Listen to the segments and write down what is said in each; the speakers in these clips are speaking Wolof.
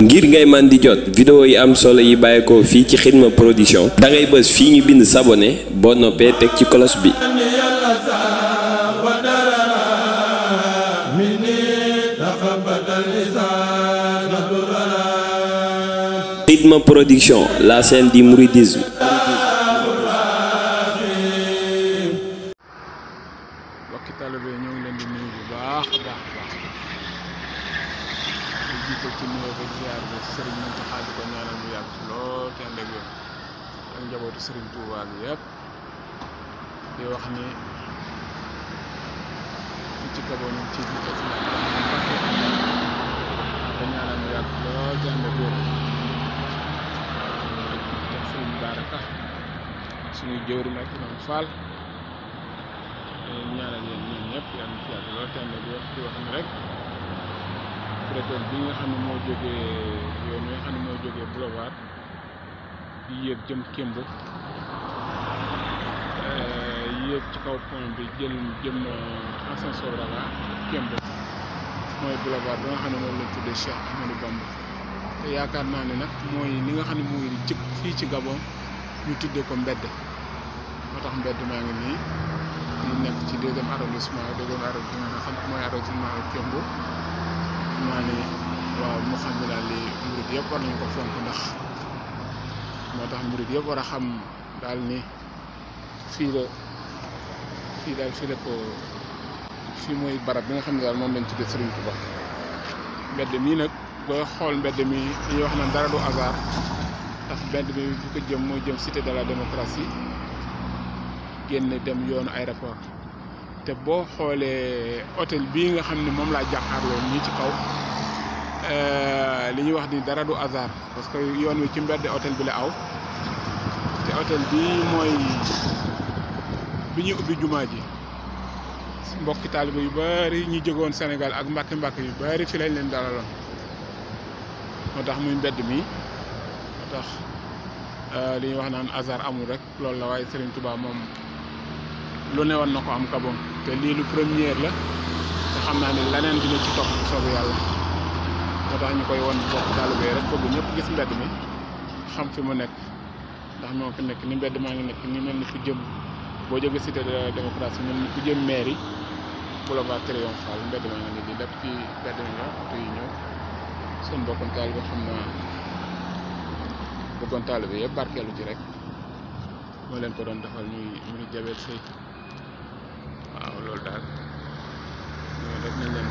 ngir ngay man di jot vidéo yi am solo yi bàyyeekoo fii ci Xidma Production da ngay bës fii ñu bind s'abonner boo noppee teg ci cloche bi. Xidma Production, la chaîne du mouridisme. Mbokki taalibe yi ñoo ngi leen di nuyu bu baax a baax di jiital ci nuyoo ba ziar bi Serigne Mountakha di ko ñaanal mu yàgg ci lool te ànd ak wér ak njabootu Serigne Touba bi yëpp di wax ni fi ci Gabon ñu ci jiital ci ko ñaanal mu yàgg lool te ànd ak wér ak Serigne Baraka suñu jëwriñ ak Imam Fall ñaanal yéen ñun ñëpp yàlla na fi yàgg lool te ànd ak wér di wax ni rek préfet bi nga xam ne moo jógee yoon wi nga xam ne moo jógee boulevard di yéeg jëm Kémb yéeg ci kaw pont bi jëm ascenseur Raga Kémb mooy boulevard bi nga xam ne moom lañ tuddee Cheikh Ahmadou Bamba te yaakaar naa ne nag mooy li nga xam ne mooy jëkk fii ci Gabon ñu tuddee ko mbedd moo tax mbedd maa ngi nii ñu nekk ci deuxième arrondissement nga xam mooy arrondissement Kémb maa ni waaw moo xam ne daal li murid yëpp war nañu ko fonk ndax moo tax murid yëpp war a xam daal ni fii mooy barab bi nga xam ne daal moom lañ tuddee Serigne Touba mbedd mii nag booy xool mbedd mi dañuy wax naan dara du hasard ndax mbedd mi bu ko jëm mooy jëm cité de la démocratie génn dem yoonu aéroport te boo xoolee hôtel bii nga xam ne moom laa jàkkaarloo ñii ci kaw li ñuy wax ni dara du hasard parce que yoon wi ci mbedd hôtel bi la aw te hôtel bii mooy bi ñuy ubbi jumaa ji mbokki taalibe yu bari ñu jógoon Sénégal ak mbàkk yu bari fi lañ leen dalaloon moo tax muy mbedd mi moo tax li ñuy wax naan hasard amul rek loolu la waaye Serigne Touba moom lu ne woon na ko am Gabon te lii lu première la te xam naa ne leneen dina ci topp bu soobee yàlla moo tax ñu koy won bokk taalibe rek bëgg ñëpp gis mbedd mi xam fi mu nekk ndax moo fi nekk ni mbedd maa ngi nekk ni mel ni fu jëm boo jógee cité de la démocratie mel ni fu jëm mairie boulevard Triomphal mbedd maa ngi nii di lépp ci mbedd mi la oto yi ñëw seen bokkoon taalibe xam naa bokkoon taalibe yëpp barkeelu ci rek moo leen ko doon defal muy Jabel Sey waaw loolu daal ñoo rek nañ leen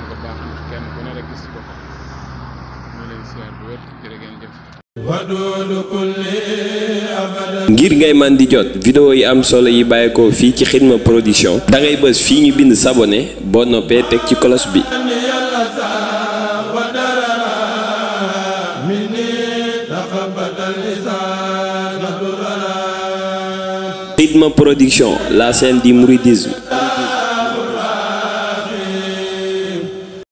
ko baax ndax kenn ku ne rek gis ko ñu leen siyaar bu wér jërë ngeen jëf. ngir ngay man di jot vidéo yi am solo yi bàyyeekoo fii ci Xidma Production da ngay bës fii ñu bind s'abonner boo noppee teg ci cloche bi. Xidma Production, la chaîne du mouridisme.